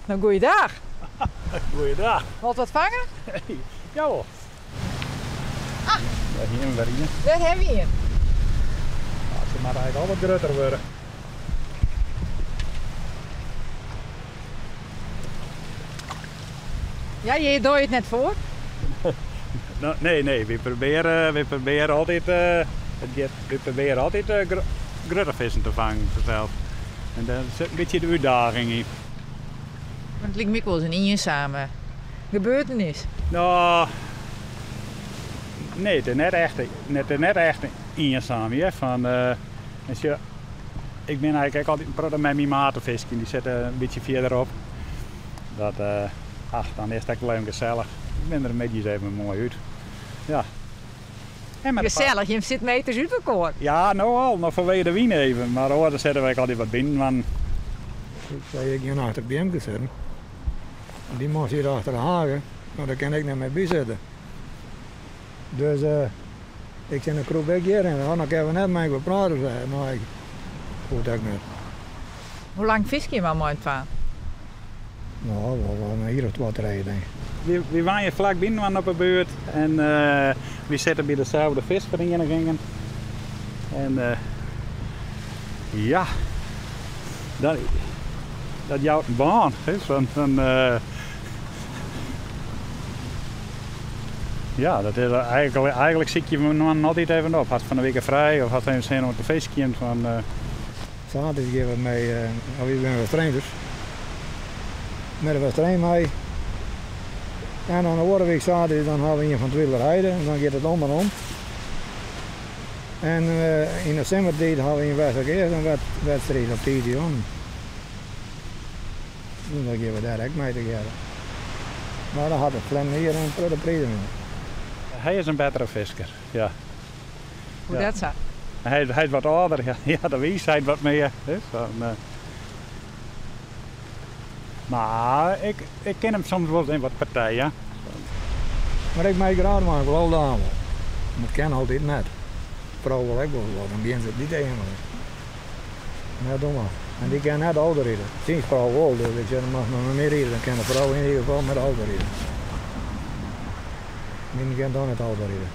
Nou, goeiedag. Goeiedag. Wilt wat vangen? Jawel. Daar hier weer in. Daar hebben we een. Ze maar eigenlijk al wat groter worden. Ja, je doet het net voor. Nou, nee, we proberen altijd, grote vissen te vangen zelf. En dat is een beetje de uitdaging hier. Want het lijkt me ook wel eens een eenzame gebeurtenis. Nou, nee, het is net echt eenzaam. Ja, ik ben eigenlijk altijd praten met mijn matenvisje, die zitten een beetje verderop. Dan is het echt leuk gezellig. Ik ben er een beetje even mooi uit. Ja. En met Gezellig, je zit meters uit elkaar. Ja, nou al, nog vanwege de wien even. Maar hoor, daar zetten wij altijd wat binnen. Want... Ik zei, ik ga achter bij hem gezeten. Die moest hier achter de hagen, maar daar kan ik niet mee bijzitten. Dus ik zei, een kroep ik hier en dan kunnen we net met me praten. Nou, ik goed dat niet. Hoe lang vis je maar mooi van? Nou, wel hier of wat rijden, denk ik. We waren vlak binnen op de beurt en we zitten bij dezelfde visverenigingen. En ja, dat jouwt een baan. Ja, dat is eigenlijk zie je me altijd even op. Had van de week vrij of had even zin om te feestje van. Zaterdag geven we mee, we zijn trainers. Met de wedstrijd mee. En dan de andere week zaterdag dan hebben we een van het rijden en dan gaat het andersom. En in de zomertijd hebben we een wedstrijd en een wedstrijd op Tidion. En dan geven we daar ook mee te geven. Maar dan had het plan hier en de prijzen. Hij is een betere visker, ja. Hoe Ja. dat zo? Hij is wat ouder, ja, de wijsheid wat meer. Dus, maar ik ken hem soms wel in wat partijen. Maar ik maak graag maar wel dame. Dat kan altijd net. Vrouw wil ik wel wat, dan begint ze het niet tegen me. Ja, doe maar. En die kan net ouder rijden. Sinds vrouw wel, dus ik zeg, dan mag nog meer rijden. Dan kan de vrouw in ieder geval met ouder rijden. Die kan dan net ouder rijden.